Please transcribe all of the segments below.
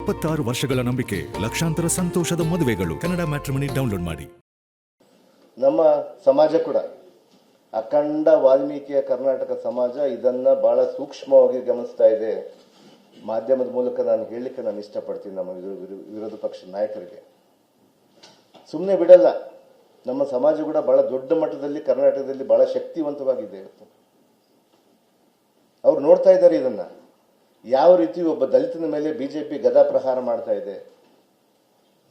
26 ವರ್ಷಗಳ ನಂಬಿಕೆ, ಲಕ್ಷಾಂತರ ಸಂತೋಷದ ಮದುವೆಗಳು. ಕನ್ನಡ ಮ್ಯಾಟ್ರಿಮನಿ ಡೌನ್ಲೋಡ್ ಮಾಡಿ. ನಮ್ಮ ಸಮಾಜ ಕೂಡ ಅಖಂಡ ವಾಲ್ಮೀಕಿಯ ಕರ್ನಾಟಕ ಸಮಾಜ ಇದನ್ನ ಬಹಳ ಸೂಕ್ಷ್ಮವಾಗಿ ಗಮನಿಸ್ತಾ ಇದೆ. ಮಾಧ್ಯಮದ ಮೂಲಕ ನಾನು ಹೇಳಲಿಕ್ಕೆ ನಾನು ಇಷ್ಟಪಡ್ತೀನಿ ನಮ್ಮ ವಿರೋಧ ಪಕ್ಷದ ನಾಯಕರಿಗೆ. ಸುಮ್ಮನೆ ಬಿಡಲ್ಲ. ನಮ್ಮ ಸಮಾಜ ಕೂಡ ಬಹಳ ದೊಡ್ಡ ಮಟ್ಟದಲ್ಲಿ ಕರ್ನಾಟಕದಲ್ಲಿ ಬಹಳ ಶಕ್ತಿವಂತವಾಗಿದೆ ಇವತ್ತು. ಅವ್ರು ನೋಡ್ತಾ ಇದ್ದಾರೆ ಇದನ್ನ ಯಾವ ರೀತಿ ಒಬ್ಬ ದಲಿತನ ಮೇಲೆ ಬಿಜೆಪಿ ಗದಾ ಪ್ರಹಾರ ಮಾಡ್ತಾ ಇದೆ,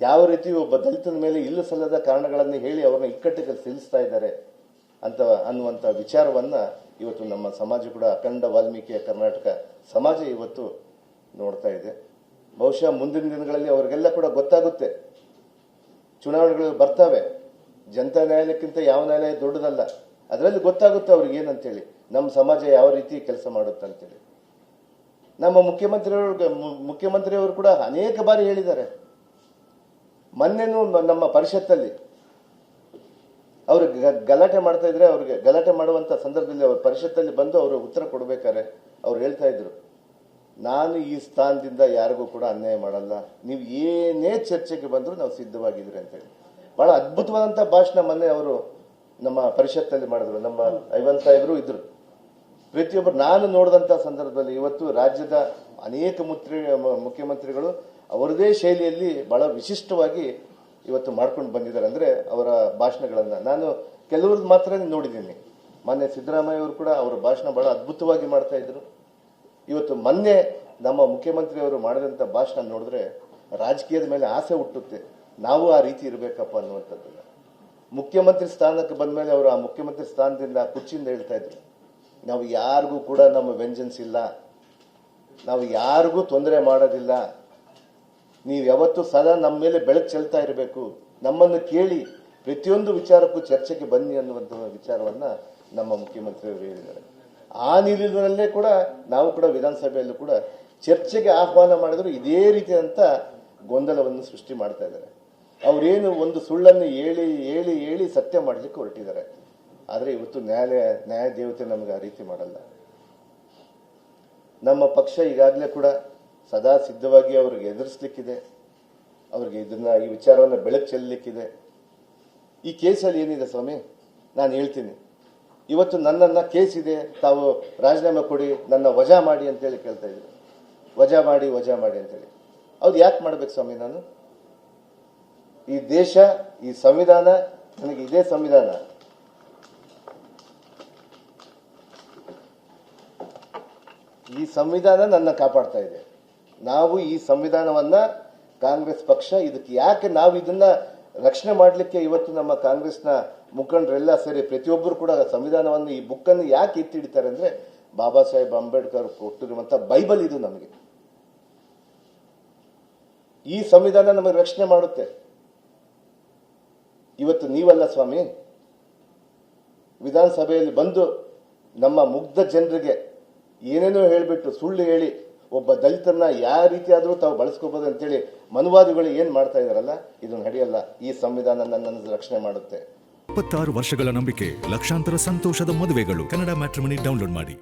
ಯಾವ ರೀತಿ ಒಬ್ಬ ದಲಿತನ ಮೇಲೆ ಇಲ್ಲ ಸಲ್ಲದ ಕಾರಣಗಳನ್ನು ಹೇಳಿ ಅವ್ರನ್ನ ಇಕ್ಕಟ್ಟಿಗೆ ಸಿಲುಸ್ತಾ ಇದ್ದಾರೆ ಅನ್ನುವಂಥ ವಿಚಾರವನ್ನ ಇವತ್ತು ನಮ್ಮ ಸಮಾಜ ಕೂಡ ಅಖಂಡ ವಾಲ್ಮೀಕಿಯ ಕರ್ನಾಟಕ ಸಮಾಜ ಇವತ್ತು ನೋಡ್ತಾ ಇದೆ. ಬಹುಶಃ ಮುಂದಿನ ದಿನಗಳಲ್ಲಿ ಅವರಿಗೆಲ್ಲ ಕೂಡ ಗೊತ್ತಾಗುತ್ತೆ. ಚುನಾವಣೆಗಳು ಬರ್ತಾವೆ. ಜನತಾ ನ್ಯಾಯಾಲಯಕ್ಕಿಂತ ಯಾವ ನ್ಯಾಯಾಲಯ ದೊಡ್ಡದಲ್ಲ. ಅದರಲ್ಲಿ ಗೊತ್ತಾಗುತ್ತೆ ಅವ್ರಿಗೆ ಏನಂತೇಳಿ, ನಮ್ಮ ಸಮಾಜ ಯಾವ ರೀತಿ ಕೆಲಸ ಮಾಡುತ್ತೆ ಅಂತೇಳಿ. ನಮ್ಮ ಮುಖ್ಯಮಂತ್ರಿಯವರು ಕೂಡ ಅನೇಕ ಬಾರಿ ಹೇಳಿದ್ದಾರೆ. ಮೊನ್ನೆನೂ ನಮ್ಮ ಪರಿಷತ್ತಲ್ಲಿ ಅವರು ಗಲಾಟೆ ಮಾಡ್ತಾ ಇದ್ರೆ, ಅವ್ರಿಗೆ ಗಲಾಟೆ ಮಾಡುವಂತ ಸಂದರ್ಭದಲ್ಲಿ ಅವ್ರ ಪರಿಷತ್ತಲ್ಲಿ ಬಂದು ಅವರು ಉತ್ತರ ಕೊಡ್ಬೇಕಾರೆ ಅವ್ರು ಹೇಳ್ತಾ ಇದ್ರು, ನಾನು ಈ ಸ್ಥಾನದಿಂದ ಯಾರಿಗೂ ಕೂಡ ಅನ್ಯಾಯ ಮಾಡಲ್ಲ, ನೀವು ಏನೇ ಚರ್ಚೆಗೆ ಬಂದರೂ ನಾವು ಸಿದ್ಧವಾಗಿದ್ರಿ ಅಂತೇಳಿ ಬಹಳ ಅದ್ಭುತವಾದಂಥ ಭಾಷಣ ಮೊನ್ನೆ ಅವರು ನಮ್ಮ ಪರಿಷತ್ತಲ್ಲಿ ಮಾಡಿದ್ರು. ನಮ್ಮ ಐವನ್ ಸಾಹೇಬರು ಇದ್ರು. ಪ್ರತಿಯೊಬ್ಬರು ನಾನು ನೋಡಿದಂಥ ಸಂದರ್ಭದಲ್ಲಿ ಇವತ್ತು ರಾಜ್ಯದ ಅನೇಕ ಮುಖ್ಯಮಂತ್ರಿಗಳು ಅವರದೇ ಶೈಲಿಯಲ್ಲಿ ಬಹಳ ವಿಶಿಷ್ಟವಾಗಿ ಇವತ್ತು ಮಾಡ್ಕೊಂಡು ಬಂದಿದ್ದಾರೆ. ಅಂದ್ರೆ ಅವರ ಭಾಷಣಗಳನ್ನ ನಾನು ಕೆಲವ್ರದ್ದು ಮಾತ್ರ ನೋಡಿದ್ದೀನಿ. ಮೊನ್ನೆ ಸಿದ್ದರಾಮಯ್ಯ ಅವರು ಕೂಡ ಅವರ ಭಾಷಣ ಬಹಳ ಅದ್ಭುತವಾಗಿ ಮಾಡ್ತಾ ಇದ್ರು. ಇವತ್ತು ಮೊನ್ನೆ ನಮ್ಮ ಮುಖ್ಯಮಂತ್ರಿಯವರು ಮಾಡಿದಂಥ ಭಾಷಣ ನೋಡಿದ್ರೆ ರಾಜಕೀಯದ ಮೇಲೆ ಆಸೆ ಹುಟ್ಟುತ್ತೆ, ನಾವು ಆ ರೀತಿ ಇರಬೇಕಪ್ಪ ಅನ್ನುವಂಥದ್ದನ್ನ. ಮುಖ್ಯಮಂತ್ರಿ ಸ್ಥಾನಕ್ಕೆ ಬಂದ ಮೇಲೆ ಅವರು ಆ ಮುಖ್ಯಮಂತ್ರಿ ಸ್ಥಾನದಿಂದ ಕುರ್ಚಿಯಿಂದ ಹೇಳ್ತಾ ಇದ್ರು, ನಾವು ಯಾರಿಗೂ ಕೂಡ ನಮ್ಮ ವೆಂಜನ್ಸ್ ಇಲ್ಲ, ನಾವು ಯಾರಿಗೂ ತೊಂದರೆ ಮಾಡೋದಿಲ್ಲ, ನೀವು ಯಾವತ್ತೂ ಸದಾ ನಮ್ಮ ಮೇಲೆ ಬೆಳಕು ಚೆಲ್ತಾ ಇರಬೇಕು, ನಮ್ಮನ್ನು ಕೇಳಿ ಪ್ರತಿಯೊಂದು ವಿಚಾರಕ್ಕೂ ಚರ್ಚೆಗೆ ಬನ್ನಿ ಅನ್ನುವಂಥ ವಿಚಾರವನ್ನ ನಮ್ಮ ಮುಖ್ಯಮಂತ್ರಿಯವರು ಹೇಳಿದ್ದಾರೆ. ಆ ನಿಟ್ಟಿನಲ್ಲೇ ಕೂಡ ನಾವು ಕೂಡ ವಿಧಾನಸಭೆಯಲ್ಲೂ ಕೂಡ ಚರ್ಚೆಗೆ ಆಹ್ವಾನ ಮಾಡಿದ್ರು ಇದೇ ರೀತಿಯಾದಂಥ ಗೊಂದಲವನ್ನು ಸೃಷ್ಟಿ ಮಾಡ್ತಾ ಇದ್ದಾರೆ. ಅವರೇನು ಒಂದು ಸುಳ್ಳನ್ನು ಹೇಳಿ ಸತ್ಯ ಮಾಡಲಿಕ್ಕೆ ಹೊರಟಿದ್ದಾರೆ. ಆದರೆ ಇವತ್ತು ನ್ಯಾಯ ದೇವತೆ ನಮಗೆ ಆ ರೀತಿ ಮಾಡಲ್ಲ. ನಮ್ಮ ಪಕ್ಷ ಈಗಾಗಲೇ ಕೂಡ ಸದಾ ಸಿದ್ಧವಾಗಿ ಅವ್ರಿಗೆ ಎದುರಿಸಲಿಕ್ಕಿದೆ, ಅವ್ರಿಗೆ ಈ ವಿಚಾರವನ್ನು ಬೆಳಕು ಚೆಲ್ಲಲಿಕ್ಕಿದೆ. ಈ ಕೇಸಲ್ಲಿ ಏನಿದೆ ಸ್ವಾಮಿ, ನಾನು ಹೇಳ್ತೀನಿ, ಇವತ್ತು ನನ್ನನ್ನು ಕೇಸ್ ಇದೆ, ತಾವು ರಾಜೀನಾಮೆ ಕೊಡಿ, ನನ್ನ ವಜಾ ಮಾಡಿ ಅಂತೇಳಿ ಕೇಳ್ತಾ ಇದ್ರು. ವಜಾ ಮಾಡಿ ಅಂತೇಳಿ ಅವ್ರು ಯಾಕೆ ಮಾಡ್ಬೇಕು ಸ್ವಾಮಿ? ನಾನು ಈ ದೇಶ, ಈ ಸಂವಿಧಾನ, ನನಗೆ ಇದೇ ಸಂವಿಧಾನ, ಈ ಸಂವಿಧಾನ ನನ್ನ ಕಾಪಾಡ್ತಾ ಇದೆ. ನಾವು ಈ ಸಂವಿಧಾನವನ್ನ ಕಾಂಗ್ರೆಸ್ ಪಕ್ಷ ಇದಕ್ಕೆ ಯಾಕೆ ನಾವು ಇದನ್ನ ರಕ್ಷಣೆ ಮಾಡಲಿಕ್ಕೆ ಇವತ್ತು ನಮ್ಮ ಕಾಂಗ್ರೆಸ್ನ ಮುಖಂಡರೆಲ್ಲ ಸೇರಿ ಪ್ರತಿಯೊಬ್ಬರು ಕೂಡ ಸಂವಿಧಾನವನ್ನು, ಈ ಬುಕ್ಕನ್ನು ಯಾಕೆ ಎತ್ತಿಡ್ತಾರೆ ಅಂದ್ರೆ, ಬಾಬಾ ಸಾಹೇಬ್ ಅಂಬೇಡ್ಕರ್ ಕೊಟ್ಟಿರುವಂತ ಬೈಬಲ್ ಇದು. ನಮಗೆ ಈ ಸಂವಿಧಾನ ನಮಗೆ ರಕ್ಷಣೆ ಮಾಡುತ್ತೆ. ಇವತ್ತು ನೀವಲ್ಲ ಸ್ವಾಮಿ, ವಿಧಾನಸಭೆಯಲ್ಲಿ ಬಂದು ನಮ್ಮ ಮುಗ್ಧ ಜನರಿಗೆ ಏನೇನೋ ಹೇಳ್ಬಿಟ್ಟು ಸುಳ್ಳು ಹೇಳಿ ಒಬ್ಬ ದಲಿತರನ್ನ ಯಾವ ರೀತಿ ಆದ್ರೂ ತಾವು ಬಳಸ್ಕೋಬಹುದು ಅಂತೇಳಿ ಮನುವಾದಿಗಳು ಏನ್ ಮಾಡ್ತಾ ಇದಾರಲ್ಲ, ಇದು ನಡೆಯಲ್ಲ. ಈ ಸಂವಿಧಾನ ನನ್ನನ್ನು ರಕ್ಷಣೆ ಮಾಡುತ್ತೆ. 26 ವರ್ಷಗಳ ನಂಬಿಕೆ, ಲಕ್ಷಾಂತರ ಸಂತೋಷದ ಮದುವೆಗಳು. ಕನ್ನಡ ಮ್ಯಾಟ್ರಿಮನಿ ಡೌನ್ಲೋಡ್ ಮಾಡಿ.